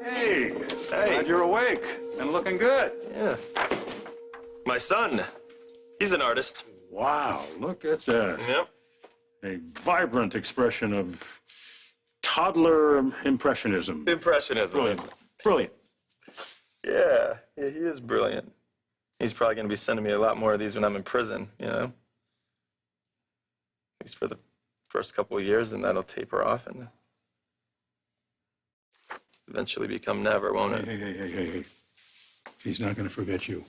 Hey, Hey. glad you're awake and looking good. Yeah. My son, he's an artist. Wow, look at that. Yep. A vibrant expression of toddler impressionism. Impressionism. Brilliant. Brilliant. Yeah, he is brilliant. He's probably going to be sending me a lot more of these when I'm in prison, you know? At least for the first couple of years, and that'll taper off and eventually become never, won't it? Hey. He's not going to forget you.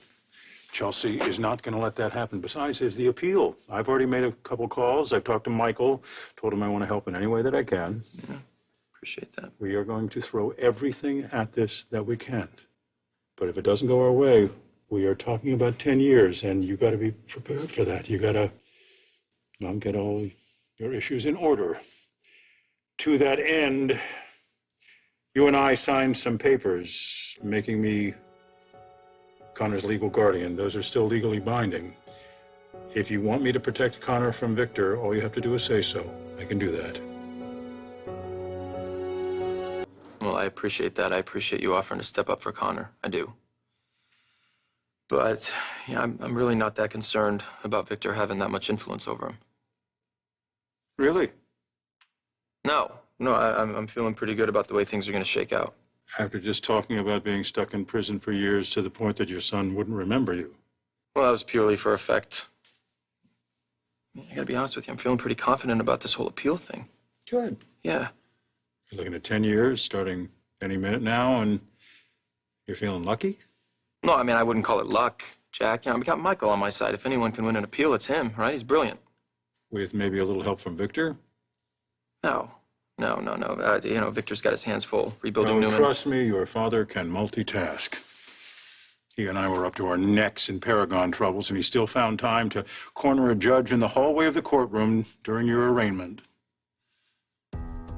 Chelsea is not going to let that happen. Besides, there's the appeal. I've already made a couple calls. I've talked to Michael, told him I want to help in any way that I can. Yeah, appreciate that. We are going to throw everything at this that we can. But if it doesn't go our way, we are talking about 10 years, and you got to be prepared for that. You got to get all your issues in order. To that end, you and I signed some papers making me Connor's legal guardian. Those are still legally binding. If you want me to protect Connor from Victor, all you have to do is say so. I can do that. Well, I appreciate that. I appreciate you offering to step up for Connor. I do. But, yeah, I'm really not that concerned about Victor having that much influence over him. Really? No, I'm feeling pretty good about the way things are going to shake out. After just talking about being stuck in prison for years to the point that your son wouldn't remember you. Well, that was purely for effect. I gotta be honest with you, I'm feeling pretty confident about this whole appeal thing. Good. Yeah. You're looking at 10 years, starting any minute now, and you're feeling lucky? No, I mean, I wouldn't call it luck, Jack. You know, I've got Michael on my side. If anyone can win an appeal, it's him, right? He's brilliant. With maybe a little help from Victor? No. You know, Victor's got his hands full rebuilding Newman. Trust me, your father can multitask. He and I were up to our necks in Paragon troubles, and he still found time to corner a judge in the hallway of the courtroom during your arraignment.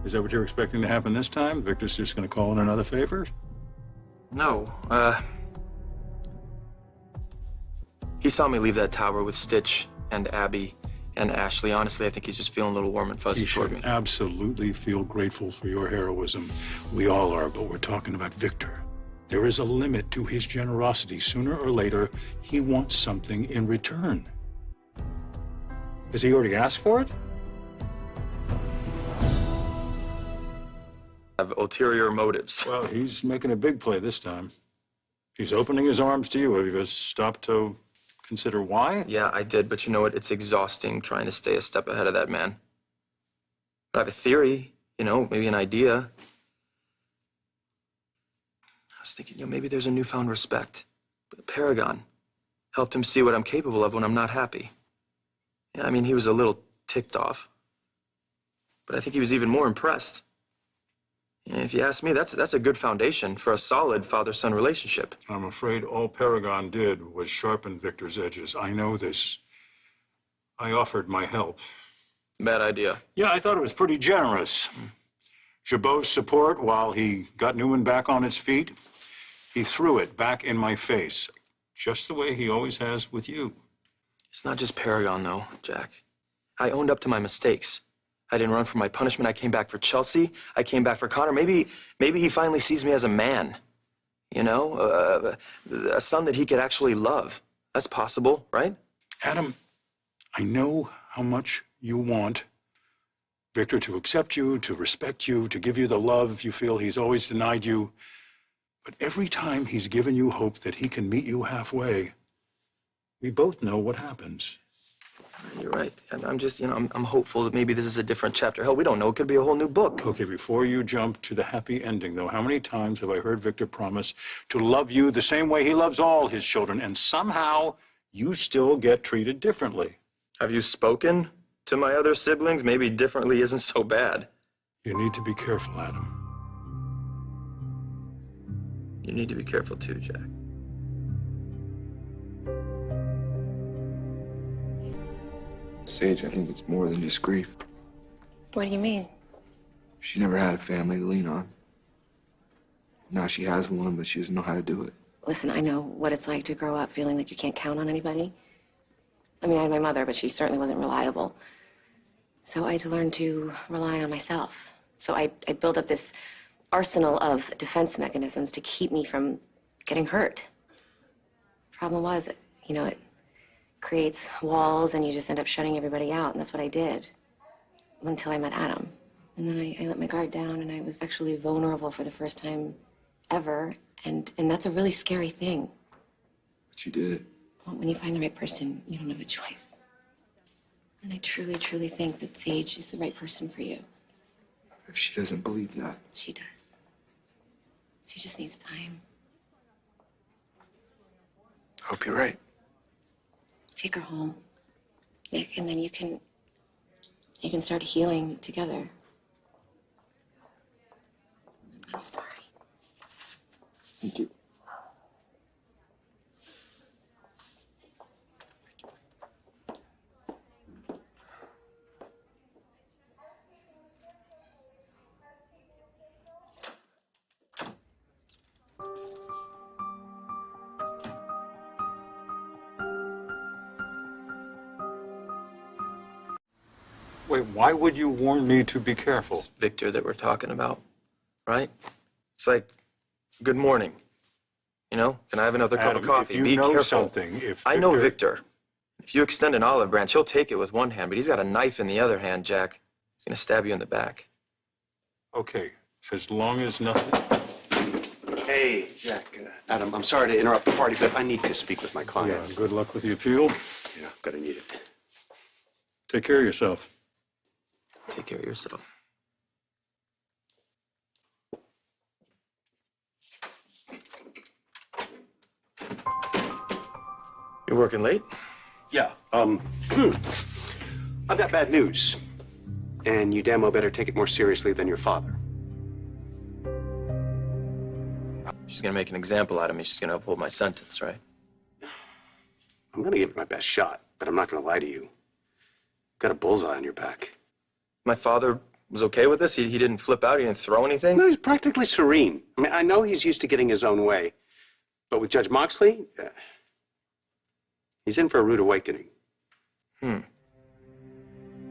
Is that what you're expecting to happen this time? Victor's just going to call in another favor? No, he saw me leave that tower with Stitch and Abby and Ashley. Honestly, I think he's just feeling a little warm and fuzzy toward me. He should absolutely feel grateful for your heroism. We all are, but we're talking about Victor. There is a limit to his generosity. Sooner or later, he wants something in return. Has he already asked for it? Have ulterior motives. Well, he's making a big play this time. He's opening his arms to you. Have you stopped to consider why? Yeah, I did, but you know what? It's exhausting trying to stay a step ahead of that man. But I have a theory, you know, maybe an idea. I was thinking, you know, maybe there's a newfound respect. But Paragon helped him see what I'm capable of when I'm not happy. Yeah, I mean, he was a little ticked off. But I think he was even more impressed. And if you ask me, that's a good foundation for a solid father-son relationship. I'm afraid all Paragon did was sharpen Victor's edges. I know this. I offered my help. Bad idea. Yeah, I thought it was pretty generous. Jabot's support while he got Newman back on his feet, he threw it back in my face, just the way he always has with you. It's not just Paragon, though, Jack. I owned up to my mistakes. I didn't run from my punishment. I came back for Chelsea. I came back for Connor. Maybe he finally sees me as a man. You know, a son that he could actually love. That's possible, right? Adam, I know how much you want Victor to accept you, to respect you, to give you the love you feel he's always denied you. But every time he's given you hope that he can meet you halfway, we both know what happens. You're right. And I'm just, you know, I'm hopeful that maybe this is a different chapter. Hell, we don't know. It could be a whole new book. Okay, before you jump to the happy ending, though, how many times have I heard Victor promise to love you the same way he loves all his children, and somehow you still get treated differently? Have you spoken to my other siblings? Maybe differently isn't so bad. You need to be careful, Adam. You need to be careful too, Jack. Sage, I think it's more than just grief. What do you mean? She never had a family to lean on. Now she has one, but she doesn't know how to do it. Listen, I know what it's like to grow up feeling like you can't count on anybody. I mean, I had my mother, but she certainly wasn't reliable. So I had to learn to rely on myself. So I built up this arsenal of defense mechanisms to keep me from getting hurt. Problem was, you know, it creates walls and you just end up shutting everybody out, and that's what I did until I met Adam. And then I let my guard down, and I was actually vulnerable for the first time ever, and that's a really scary thing. But you did it. Well, when you find the right person, you don't have a choice. And I truly, truly think that Sage is the right person for you. If she doesn't believe that. She does. She just needs time. I hope you're right. Take her home, Nick, and then you can start healing together. I'm sorry. Thank you. Wait, why would you warn me to be careful? Victor that we're talking about, right? It's like, good morning. You know, can I have another cup of Adam, coffee? if you Be know careful. something, I know Victor. If you extend an olive branch, he'll take it with one hand, but he's got a knife in the other hand, Jack. He's gonna stab you in the back. Okay, as long as nothing... Hey, Jack. Adam, I'm sorry to interrupt the party, but I need to speak with my client. Yeah, good luck with the appeal. Yeah, gonna need it. Take care of yourself. Take care of yourself. You're working late? Yeah, I've got bad news. And you damn well better take it more seriously than your father. She's gonna make an example out of me. She's gonna uphold my sentence, right? I'm gonna give it my best shot, but I'm not gonna lie to you. Got a bullseye on your back. My father was okay with this? He didn't flip out? He didn't throw anything? No, he's practically serene. I mean, I know he's used to getting his own way, but with Judge Moxley, he's in for a rude awakening.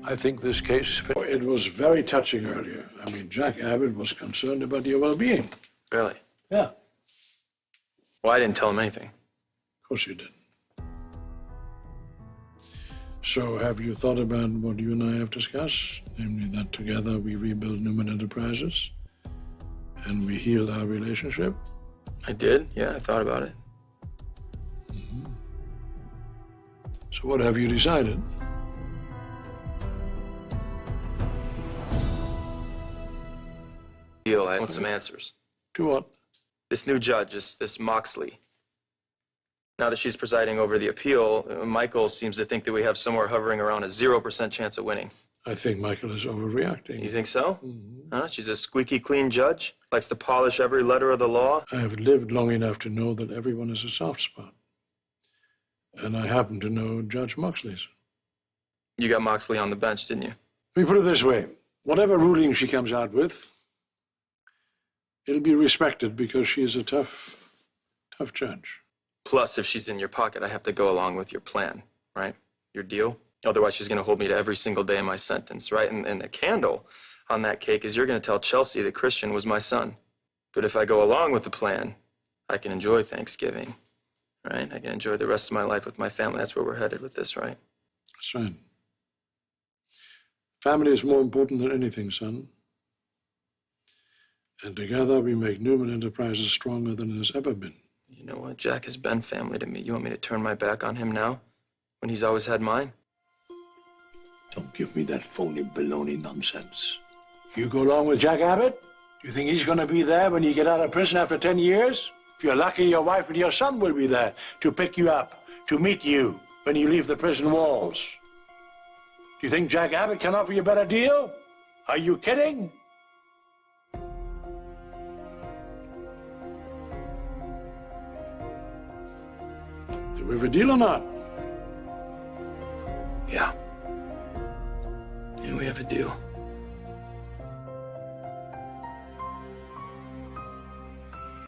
I think this case, it was very touching earlier. I mean, Jack Abbott was concerned about your well-being. Really? Yeah, Well, I didn't tell him anything. of course you did. So have you thought about what you and I have discussed? Namely that together we rebuild Newman Enterprises and we heal our relationship? I did? Yeah, I thought about it. So what have you decided? Deal, I want some answers. To what? This new judge, this Moxley. Now that she's presiding over the appeal, Michael seems to think that we have somewhere hovering around a 0% chance of winning. I think Michael is overreacting. You think so? Huh? She's a squeaky clean judge, likes to polish every letter of the law. I have lived long enough to know that everyone has a soft spot. And I happen to know Judge Moxley's. You got Moxley on the bench, didn't you? Let me put it this way. Whatever ruling she comes out with, it'll be respected because she is a tough judge. Plus, if she's in your pocket, I have to go along with your plan, right? Your deal? Otherwise, she's going to hold me to every single day of my sentence, right? And the candle on that cake is you're going to tell Chelsea that Christian was my son. But if I go along with the plan, I can enjoy Thanksgiving, right? I can enjoy the rest of my life with my family. That's where we're headed with this, right? That's right. Family is more important than anything, son. And together we make Newman Enterprises stronger than it has ever been. You know what? Jack has been family to me. You want me to turn my back on him now, when he's always had mine? Don't give me that phony baloney nonsense. You go along with Jack Abbott? Do you think he's going to be there when you get out of prison after 10 years? If you're lucky, your wife and your son will be there to pick you up, to meet you when you leave the prison walls. Do you think Jack Abbott can offer you a better deal? Are you kidding? Do we have a deal or not? Yeah. Yeah, we have a deal.